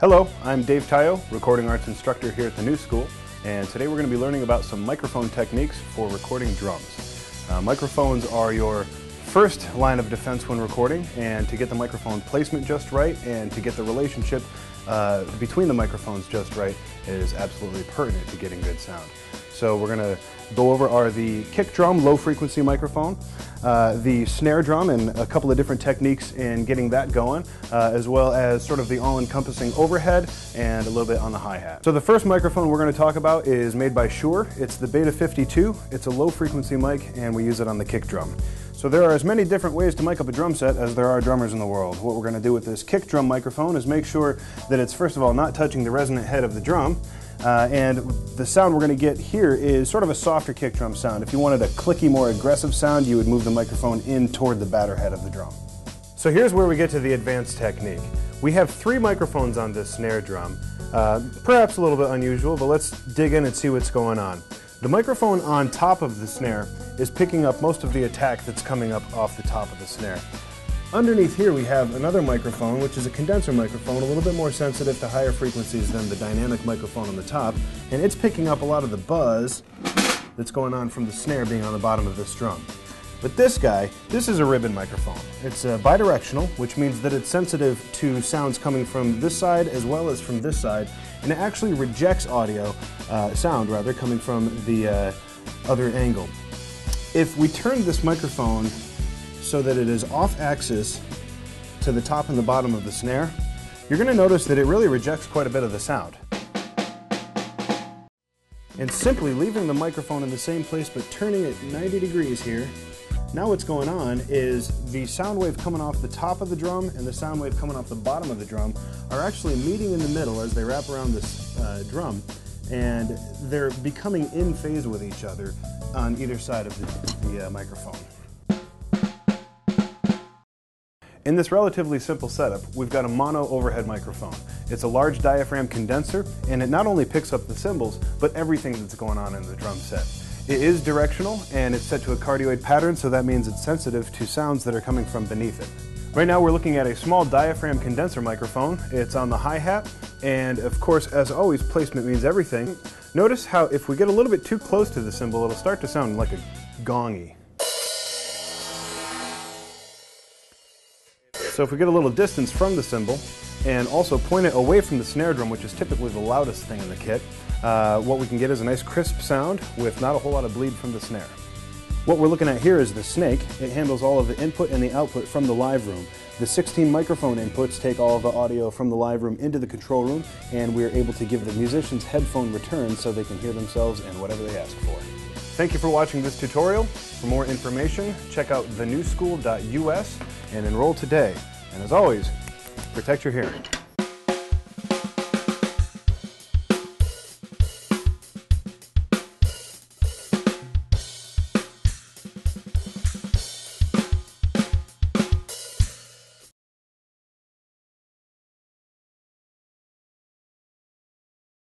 Hello, I'm Dave Tayo, recording arts instructor here at the New School, and today we're going to be learning about some microphone techniques for recording drums. Microphones are your first line of defense when recording, and to get the microphone placement just right and to get the relationship between the microphones just right is absolutely pertinent to getting good sound. So we're going to go over the kick drum low frequency microphone, the snare drum, and a couple of different techniques in getting that going, as well as sort of the all-encompassing overhead and a little bit on the hi-hat. So the first microphone we're going to talk about is made by Shure. It's the Beta 52. It's a low frequency mic and we use it on the kick drum. So there are as many different ways to mic up a drum set as there are drummers in the world. What we're going to do with this kick drum microphone is make sure that it's first of all not touching the resonant head of the drum, and the sound we're going to get here is sort of a softer kick drum sound. If you wanted a clicky, more aggressive sound, you would move the microphone in toward the batter head of the drum. So here's where we get to the advanced technique. We have 3 microphones on this snare drum, perhaps a little bit unusual, but let's dig in and see what's going on. The microphone on top of the snare is picking up most of the attack that's coming up off the top of the snare. Underneath here we have another microphone, which is a condenser microphone, a little bit more sensitive to higher frequencies than the dynamic microphone on the top, and it's picking up a lot of the buzz that's going on from the snare being on the bottom of this drum. But this guy, this is a ribbon microphone. It's bi-directional, which means that it's sensitive to sounds coming from this side as well as from this side, and it actually rejects sound coming from the other angle. If we turn this microphone so that it is off axis to the top and the bottom of the snare, you're going to notice that it really rejects quite a bit of the sound. And simply leaving the microphone in the same place but turning it 90 degrees here, now what's going on is the sound wave coming off the top of the drum and the sound wave coming off the bottom of the drum are actually meeting in the middle as they wrap around this drum, and they're becoming in phase with each other on either side of the microphone. In this relatively simple setup, we've got a mono overhead microphone. It's a large diaphragm condenser, and it not only picks up the cymbals, but everything that's going on in the drum set. It is directional, and it's set to a cardioid pattern, so that means it's sensitive to sounds that are coming from beneath it. Right now we're looking at a small diaphragm condenser microphone. It's on the hi-hat, and of course, as always, placement means everything. Notice how if we get a little bit too close to the cymbal, it'll start to sound like a gongy. So if we get a little distance from the cymbal and also point it away from the snare drum, which is typically the loudest thing in the kit, what we can get is a nice crisp sound with not a whole lot of bleed from the snare. What we're looking at here is the snake. It handles all of the input and the output from the live room. The 16 microphone inputs take all of the audio from the live room into the control room, and we're able to give the musicians headphone returns so they can hear themselves and whatever they ask for. Thank you for watching this tutorial. For more information, check out thenewschool.us and enroll today. And as always, protect your hearing.